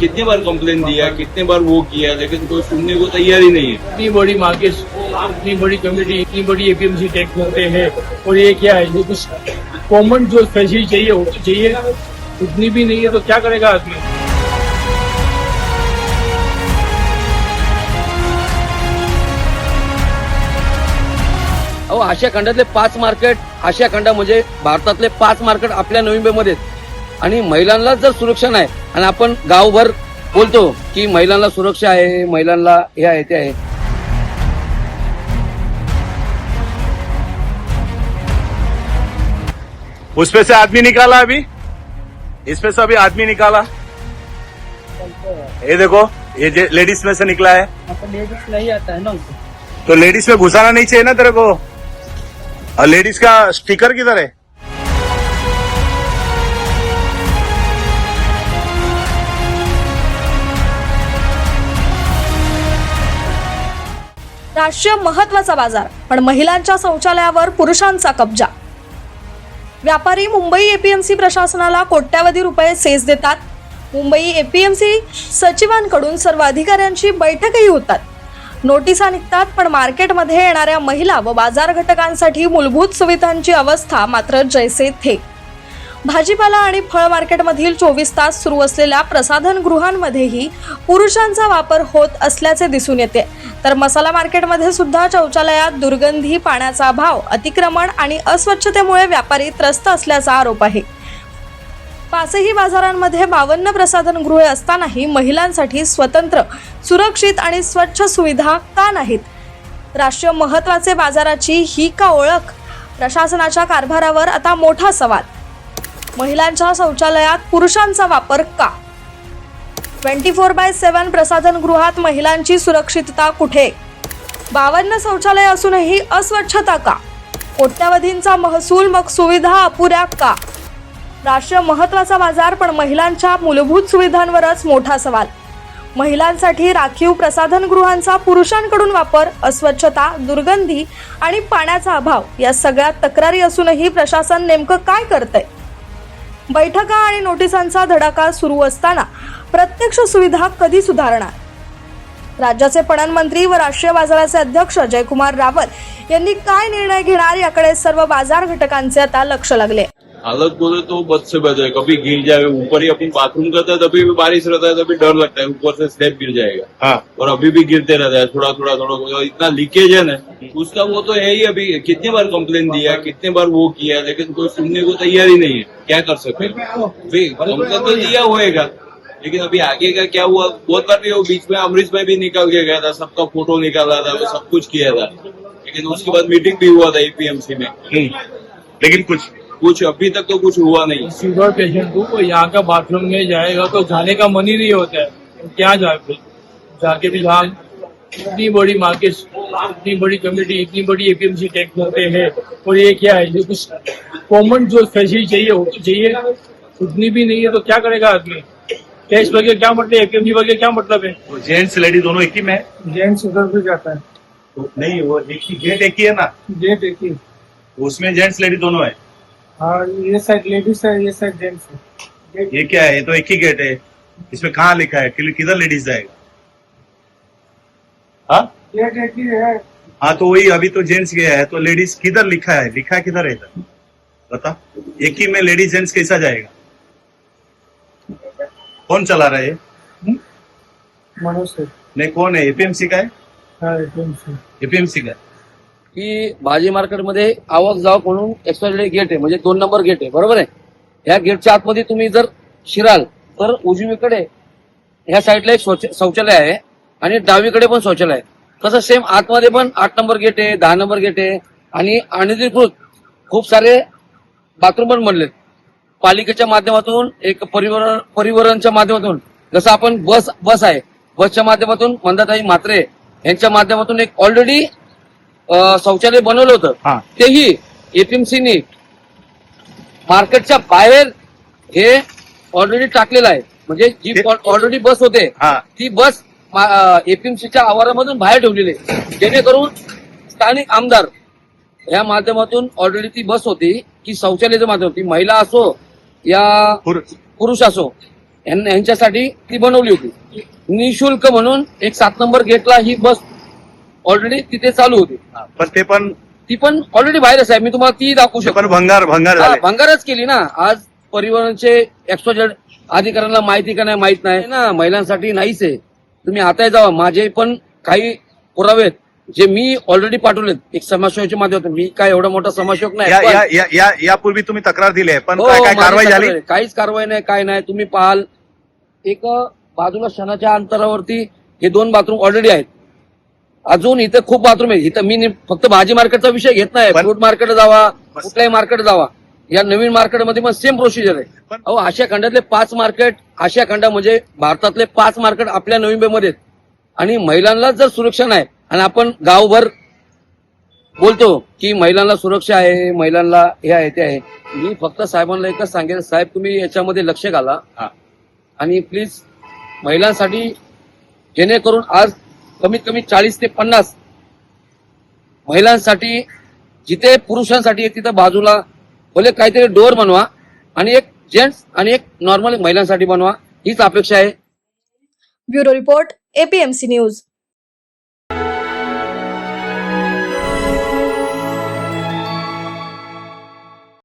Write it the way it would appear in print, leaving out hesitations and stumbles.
कितनी बार कंप्लेन दिया, कितने बार वो किया, लेकिन कोई सुनने को तैयार ही नहीं है। इतनी बड़ी मार्केट, इतनी बड़ी कम्युनिटी, इतनी बड़ी एपीएमसी टैक्स होते हैं और ये क्या है, ये कुछ कॉमन जो फैसिलिटी चाहिए वो तो चाहिए, उतनी भी नहीं है तो क्या करेगा आदमी। अहो, आशिया खंडातले 5 मार्केट, आशिया खंड म्हणजे भारतातले 5 मार्केट आपल्या नवी मुंबईमध्ये आहेत आणि महिलांना जर सुरक्षा नाही आणि आपण गावभर बोलतो की महिलांना सुरक्षा आहे, महिलांना हे आहे ते आहे। उसमें से आदमी निकाला अभी, इसमें से अभी आदमी निकाला, ये देखो ये लेडीज में से निकला है। लेडीज नहीं आता है ना, तो लेडीज में घुसाना नहीं चाहिए ना तेरे को। और लेडीज का स्टिकर किधर है? राष्ट्रीय महत्वाचा बाजार पण महिलांच्या शौचालयावर पुरुषांचा कब्जा। व्यापारी मुंबई एपीएमसी प्रशासनाला कोट्यावधी रुपये सेस देतात। मुंबई एपीएमसी सचिवांकडून सर्व अधिकाऱ्यांची बैठकही होतात, नोटिसा निघतात, पण मार्केटमध्ये येणाऱ्या महिला व बाजार घटकांसाठी मूलभूत सुविधांची अवस्था मात्र जैसे थे। भाजीपाला आणि फळ मार्केटमधील 24 तास सुरू असलेल्या प्रसाधन गृहांमध्येही पुरुषांचा वापर होत असल्याचे दिसून येते, तर मसाला मार्केटमध्ये सुद्धा शौचालयात दुर्गंधी, पाण्याचा अभाव, अतिक्रमण आणि अस्वच्छतेमुळे व्यापारी त्रस्त असल्याचा आरोप आहे। पाचही बाजारांमध्ये 52 प्रसाधन गृहे असतानाही महिलांसाठी स्वतंत्र, सुरक्षित आणि स्वच्छ सुविधा का नाहीत? राष्ट्रीय महत्त्वाचे बाजाराची ही का ओळख? प्रशासनाच्या कारभारावर आता मोठा सवाल। महिलांच्या शौचालयात पुरुषांचा वापर का? 24/7 प्रसाधन गृहात महिलांची सुरक्षितता कुठे? 52 शौचालय असूनही अस्वच्छता का? कोट्यावधींचा महसूल मग सुविधा अपुऱ्या का? राष्ट्रीय महत्त्वाचा बाजार पण महिलांच्या मूलभूत सुविधांवरच मोठा सवाल। महिलांसाठी राखीव प्रसाधन गृहांचा पुरुषांकडून वापर, अस्वच्छता, दुर्गंधी आणि पाण्याचा अभाव या सगळ्या तक्रारी असूनही प्रशासन नेमकं काय करतंय? बैठका आणि नोटिसांचा धडाका सुरू असताना प्रत्यक्ष सुविधा कधी सुधारणार? राज्याचे पणन मंत्री व राष्ट्रीय बाजाराचे अध्यक्ष जयकुमार रावल यांनी काय निर्णय घेणार याकडे सर्व बाजार घटकांचे आता लक्ष लागले। हालत बोले तो बद से बद है, कभी गिर जाए। ऊपर ही अपन बाथरूम करते हैं तभी भी बारिश रहता है, तभी डर लगता है ऊपर से स्लैब गिर जाएगा। हाँ। और अभी भी गिरते रहता है, थोड़ा थोड़ा थोड़ा, इतना लीकेज है ना उसका, वो तो है ही। अभी कितनी बार कंप्लेन दिया, कितने बार वो किया, लेकिन कोई सुनने को तैयार ही नहीं है। क्या कर सकते? कंप्लेन तो दिया होएगा, लेकिन अभी आगे का क्या हुआ? बहुत बार भी वो बीच में अमरीश भाई भी निकल के गया था, सबका फोटो निकाला था, वो सब कुछ किया था, लेकिन उसके बाद मीटिंग भी हुआ था एपीएमसी में, लेकिन कुछ अभी तक तो कुछ हुआ नहीं। शुगर पेशेंट को यहाँ का बाथरूम में जाएगा तो जाने का मन ही नहीं होता है, क्या जाए, जाके भी जहाँ इतनी बड़ी मार्केट, इतनी बड़ी कम्युनिटी, इतनी बड़ी एपीएमसी टैक्स होते हैं और ये क्या है, ये कुछ कॉमन जो फैसिलिटी चाहिए वो तो चाहिए, उतनी भी नहीं है तो क्या करेगा आदमी। टैक्स वगैरह क्या मतलब है, एपीएमसी वगैरह क्या मतलब है? जेंट्स लेडीज दोनों एक ही में है? जेंट्स उधर भी जाता है तो नहीं, वो एक ही गेट एक ही है ना, गेट एक ही। उसमें जेंट्स लेडीज दोनों है। हाँ, ये साइड लेडीज है, ये साइड जेंट्स है। ये क्या है? ये तो एक ही गेट है, इसमें कहाँ लिखा है किधर लेडीज जाएगा? हाँ, गेट एक ही है। हाँ तो वही, अभी तो जेंट्स गया है तो लेडीज किधर लिखा है किधर है इधर? बता, एक ही में लेडीज जेंट्स कैसा जाएगा? कौन चला रहा है? मनोज से। नहीं, कौन है? एपीएमसी का है? हाँ, एपीएमसी का। की भाजी मार्केटमध्ये आवक जावक म्हणून एक्सपायरी गेट आहे, म्हणजे 2 नंबर गेट आहे, बरोबर आहे। या गेटच्या आतमध्ये तुम्ही जर शिराल तर उजवीकडे ह्या साईडला एक शौचालय आहे आणि डावीकडे पण शौचालय आहे। तसं सेम आतमध्ये पण 8 नंबर गेट आहे, 10 नंबर गेट आहे आणि अनधिकृत खूप सारे बाथरूम पण बनलेत पालिकेच्या माध्यमातून, एक परिवहनच्या माध्यमातून। जसं आपण बस आहे, बसच्या माध्यमातून मंदाताई म्हात्रे यांच्या माध्यमातून एक ऑलरेडी शौचालय बनवलं होतं, तेही एपीएमसीनी मार्केटच्या बाहेर हे ऑलरेडी टाकलेलं आहे। म्हणजे जी ऑलरेडी बस होते ती बस एपीएमसीच्या आवारामधून बाहेर ठेवलेली आहे, जेणेकरून स्थानिक आमदार या माध्यमातून ऑलरेडी ती बस होती की शौचालयाच्या माध्यमातून, ती महिला असो या पुरुष असो, यांच्यासाठी ती बनवली होती निशुल्क म्हणून. एक 7 नंबर गेटला ही बस ऑलरेडी तिथे चालू होती. पण ती पण ऑलरेडी बाहेरच आहे. मी तुम्हाला ती दाखवू ते पण शकतो. भंगार झाले. भंगारच केली ना. आज परिवहनचे एक्सोजेड अधिकाऱ्यांना माहिती का नाही माहित नाही ना. महिलांसाठी नाहीच आहे. तुम्ही आता जावा. माझे पण काही पुरावे आहेत जे मी ऑलरेडी पाठवलेत एक समाजसेवेच्या माध्यमातून. मी काय एवढा मोठा समाजसेवक नाही. यापूर्वी तुम्ही तक्रार दिली आहे पण हो, काय माझी कारवाई तक्रार झाली? आहे. काहीच कारवाई नाही, काय नाही. तुम्ही पाहाल एक बाजूला क्षणाच्या अंतरावरती हे 2 बाथरूम ऑलरेडी आहेत. अजून इथे खूप बाथरूम आहेत. इथं मी फक्त भाजी मार्केटचा विषय घेत नाही. फ्रूट मार्केट जावा, कुठल्याही मार्केट जावा. या नवीन मार्केटमध्ये पण सेम प्रोसिजर आहे. अहो, आशिया खंडातले 5 मार्केट, आशिया खंडा म्हणजे भारतातले 5 मार्केट आपल्या नवी मुंबईमध्ये आहेत. आणि महिलांना जर सुरक्षा नाही आणि आपण गावभर बोलतो की महिलांना सुरक्षा आहे, महिलांना हे आहे ते आहे. मी फक्त साहेबांना एकच सांगेल, साहेब तुम्ही याच्यामध्ये लक्ष घाला आणि प्लीज महिलांसाठी जेणेकरून आज कमीत कमी 40 ते 50 महिलांसाठी जिथे पुरुषांसाठी एक तिथं बाजूला बोले काहीतरी डोअर बनवा आणि एक जेंट्स आणि एक नॉर्मल महिलांसाठी बनवा. हीच अपेक्षा आहे. Bureau report, APMC news.